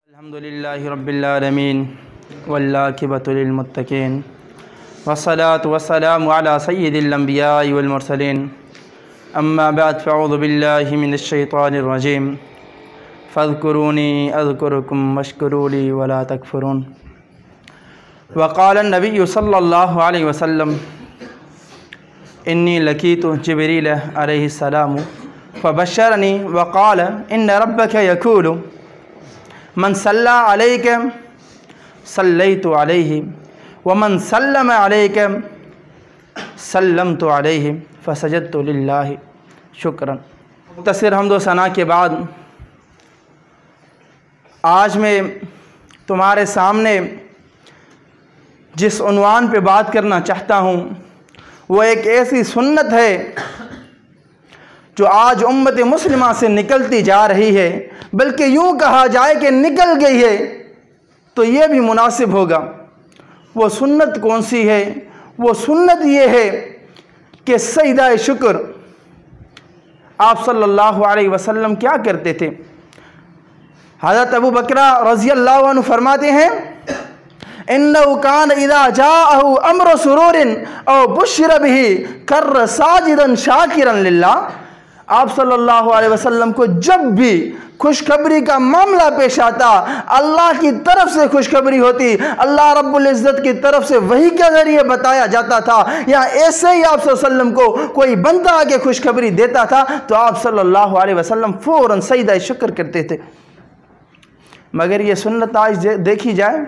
الحمدللہ رب العالمین والعاقبۃ للمتقین والصلاة والسلام علی سید الانبیاء والمرسلین اما بعد فاعوذ باللہ من الشیطان الرجیم فاذکرونی اذکرکم واشکروا لی ولا تکفرون وقال النبی صلی اللہ علیہ وسلم انی لقیت جبریل علیہ السلام فبشرنی وقال ان ربک یقول من صلی علیک صلیت علیہ ومن سلم علیک سلمت علیہ فسجدت للہ شکرا۔ مختصر حمد و ثنا کے بعد آج میں تمہارے سامنے جس عنوان پہ بات کرنا چاہتا ہوں وہ ایک ایسی سنت ہے جو آج امت مسلمہ سے نکلتی جا رہی ہے، بلکہ یوں کہا جائے کہ نکل گئی ہے تو یہ بھی مناسب ہوگا۔ وہ سنت کون سی ہے؟ وہ سنت یہ ہے کہ سجدہ شکر آپ صلی اللہ علیہ وسلم کیا کرتے تھے؟ حضرت ابو بکر رضی اللہ عنہ فرماتے ہیں اِنَّهُ كَانَ اِذَا جَاءَهُ أَمْرُ سُرُورٍ أَوْ بُشِّرَ بِهِ كَرَّ سَاجِدًا شَاكِرًا لِلَّهِ۔ آپ صلی اللہ علیہ وسلم کو جب بھی خوشخبری کا معاملہ پیش آتا، اللہ کی طرف سے خوشخبری ہوتی، اللہ رب العزت کی طرف سے وحی کے ذریعے بتایا جاتا تھا، یا ایسے ہی آپ صلی اللہ علیہ وسلم کو کوئی بندہ آگے خوشخبری دیتا تھا تو آپ صلی اللہ علیہ وسلم فوراً سجدہ شکر کرتے تھے۔ مگر یہ سنت آج دیکھی جائے،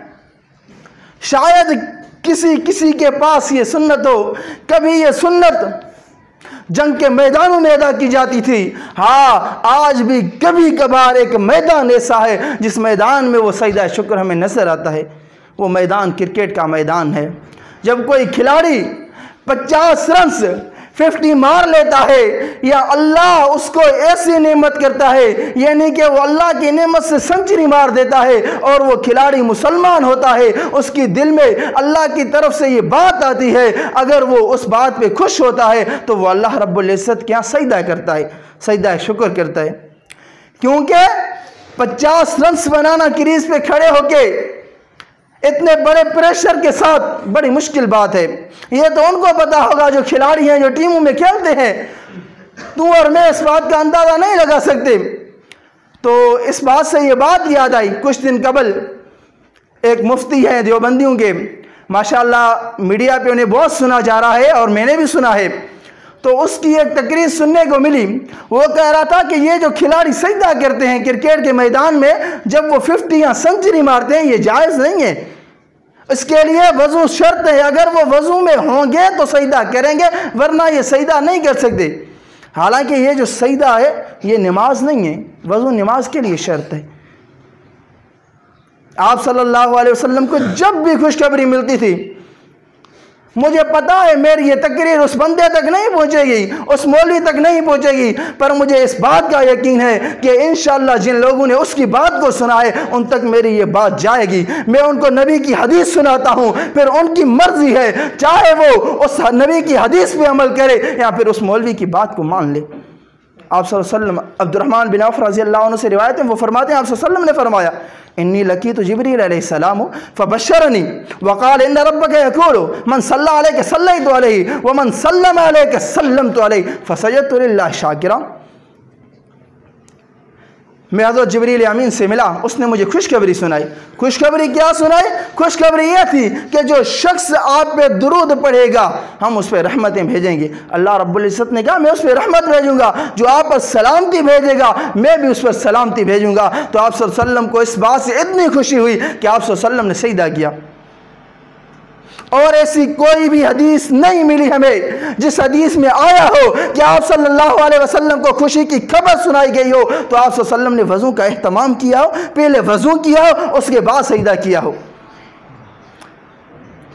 شاید کسی کے پاس یہ سنت ہو۔ کبھی یہ سنت جنگ کے میدانوں میں ادا کی جاتی تھی، ہاں آج بھی کبھی کبھار ایک میدان ایسا ہے جس میدان میں وہ سجدہ شکر ہمیں نظر آتا ہے۔ وہ میدان کرکٹ کا میدان ہے۔ جب کوئی کھلاڑی 50 رنز 50 مار لیتا ہے یا اللہ اس کو ایسی نعمت کرتا ہے، یعنی کہ وہ اللہ کی نعمت سے سنچری مار دیتا ہے اور وہ کھلاڑی مسلمان ہوتا ہے، اس کی دل میں اللہ کی طرف سے یہ بات آتی ہے، اگر وہ اس بات پہ خوش ہوتا ہے تو وہ اللہ رب العزت کیا سجدہ کرتا ہے، سجدہ شکر کرتا ہے۔ کیونکہ 50 رنز بنانا کریز پہ کھڑے ہو کے اتنے بڑے پریشر کے ساتھ بڑی مشکل بات ہے۔ یہ تو ان کو پتا ہوگا جو کھلاڑی ہیں، جو ٹیموں میں کھیلتے ہیں۔ تو اور میں اس بات کا اندازہ نہیں لگا سکتے۔ تو اس بات سے یہ بات یاد آئی، کچھ دن قبل ایک مفتی ہیں دیوبندیوں کے، ماشاءاللہ میڈیا پہ انہیں بہت سنا جا رہا ہے اور میں نے بھی سنا ہے، تو اس کی ایک تقریر سننے کو ملی۔ وہ کہہ رہا تھا کہ یہ جو کھلاڑی سجدہ کرتے ہیں کرکٹ کے میدان میں، جب وہ 50 یا سنچری مارتے ہیں، یہ جائز نہیں ہے۔ اس کے لیے وضو شرط ہے، اگر وہ وضو میں ہوں گے تو سجدہ کریں گے، ورنہ یہ سجدہ نہیں کر سکتے۔ حالانکہ یہ جو سجدہ ہے یہ نماز نہیں ہے، وضو نماز کے لیے شرط ہے۔ آپ صلی اللہ علیہ وسلم کو جب بھی خوشخبری ملتی تھی، مجھے پتا ہے میری یہ تقریر اس بندے تک نہیں پہنچے گی، اس مولوی تک نہیں پہنچے گی، پر مجھے اس بات کا یقین ہے کہ انشاءاللہ جن لوگوں نے اس کی بات کو سنا ہے ان تک میری یہ بات جائے گی۔ میں ان کو نبی کی حدیث سناتا ہوں، پھر ان کی مرضی ہے، چاہے وہ اس نبی کی حدیث پہ عمل کرے یا پھر اس مولوی کی بات کو مان لے۔ آپ صلی اللہ علیہ وسلم، عبدالرحمن بن عوف رضی اللہ عنہ سے روایت ہے، وہ فرماتے ہیں آپ صلی اللہ علیہ وسلم نے فرمایا انی لقیت جبریل علیہ السلام فبشرنی وقال ان ربک یقول من صلی علیک صلیت علیہ ومن سلم علیک سلمت علیہ فسجدت للہ شاکرا۔ میں حضرت جبریل امین سے ملا، اس نے مجھے خوشخبری سنائی۔ خوشخبری کیا سنائی؟ خوشخبری یہ تھی کہ جو شخص آپ پہ درود پڑھے گا ہم اس پہ رحمتیں بھیجیں گے۔ اللہ رب العزت نے کہا میں اس پہ رحمت بھیجوں گا، جو آپ پر سلامتی بھیجے گا میں بھی اس پر سلامتی بھیجوں گا۔ تو آپ صلی اللہ علیہ وسلم کو اس بات سے اتنی خوشی ہوئی کہ آپ صلی اللہ علیہ وسلم نے سجدہ کیا۔ اور ایسی کوئی بھی حدیث نہیں ملی ہمیں جس حدیث میں آیا ہو کہ آپ صلی اللہ علیہ وسلم کو خوشی کی خبر سنائی گئی ہو تو آپ صلی اللہ علیہ وسلم نے وضو کا اہتمام کیا ہو، پہلے وضو کیا ہو، اس کے بعد سجدہ کیا ہو۔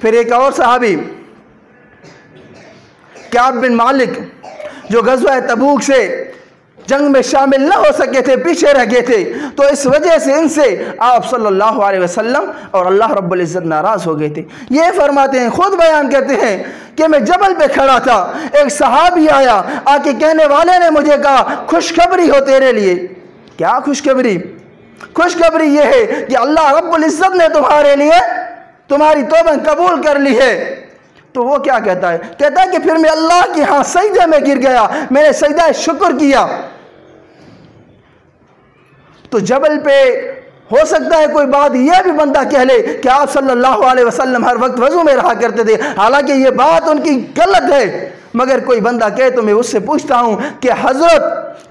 پھر ایک اور صحابی کعب بن مالک جو غزوہ تبوک سے جنگ میں شامل نہ ہو سکے تھے، پیچھے رہ گئے تھے، تو اس وجہ سے ان سے آپ صلی اللہ علیہ وسلم اور اللہ رب العزت ناراض ہو گئے تھے۔ یہ فرماتے ہیں، خود بیان کرتے ہیں کہ میں جبل پہ کھڑا تھا، ایک صحابی آیا، آ کے کہنے والے نے مجھے کہا خوشخبری ہو تیرے لیے۔ کیا خوشخبری؟ خوشخبری یہ ہے کہ اللہ رب العزت نے تمہارے لیے تمہاری توبہ قبول کر لی ہے۔ تو وہ کیا کہتا ہے؟ کہتا ہے کہ پھر میں اللہ کے ہاں سجدے میں گر گیا، میں نے سجدہ شکر کیا۔ تو جبل پہ ہو سکتا ہے کوئی بات یہ بھی بندہ کہہ لے کہ آپ صلی اللہ علیہ وسلم ہر وقت وضو میں رہا کرتے تھے، حالانکہ یہ بات ان کی غلط ہے۔ مگر کوئی بندہ کہے تو میں اس سے پوچھتا ہوں کہ حضرت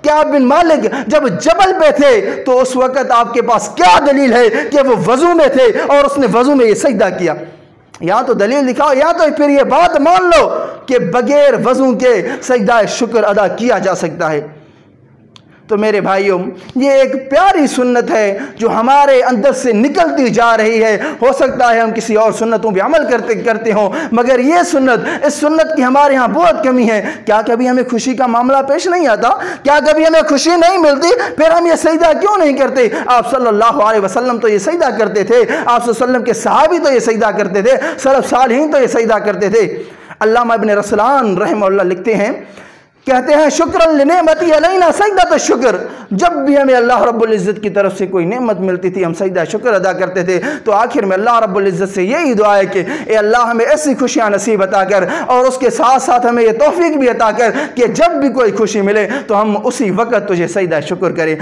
کعب بن مالک جب جبل پہ تھے تو اس وقت آپ کے پاس کیا دلیل ہے کہ وہ وضو میں تھے اور اس نے وضو میں یہ سجدہ کیا؟ یا تو دلیل دکھاؤ، یا تو پھر یہ بات مان لو کہ بغیر وضو کے سجدہ شکر ادا کیا جا سکتا ہے۔ تو میرے بھائیوں، یہ ایک پیاری سنت ہے جو ہمارے اندر سے نکلتی جا رہی ہے۔ ہو سکتا ہے ہم کسی اور سنتوں پہ عمل کرتے ہوں، مگر یہ سنت، اس سنت کی ہمارے ہاں بہت کمی ہے۔ کیا کبھی ہمیں خوشی کا معاملہ پیش نہیں آتا؟ کیا کبھی ہمیں خوشی نہیں ملتی؟ پھر ہم یہ سجدہ کیوں نہیں کرتے؟ آپ صلی اللہ علیہ وسلم تو یہ سجدہ کرتے تھے، آپ صلی اللہ علیہ وسلم کے صحابی تو یہ سجدہ کرتے تھے، سلف صالحین تو یہ سجدہ کرتے تھے۔ علامہ ابن رسلان رحمہ اللہ لکھتے ہیں، کہتے ہیں شکرا لنعمتی علینا سجدۃ الشکر، جب بھی ہمیں اللہ رب العزت کی طرف سے کوئی نعمت ملتی تھی ہم سجدہ شکر ادا کرتے تھے۔ تو آخر میں اللہ رب العزت سے یہی دعا ہے کہ اے اللہ ہمیں ایسی خوشیاں نصیب عطا کر، اور اس کے ساتھ ساتھ ہمیں یہ توفیق بھی عطا کر کہ جب بھی کوئی خوشی ملے تو ہم اسی وقت تجھے سجدہ شکر کریں۔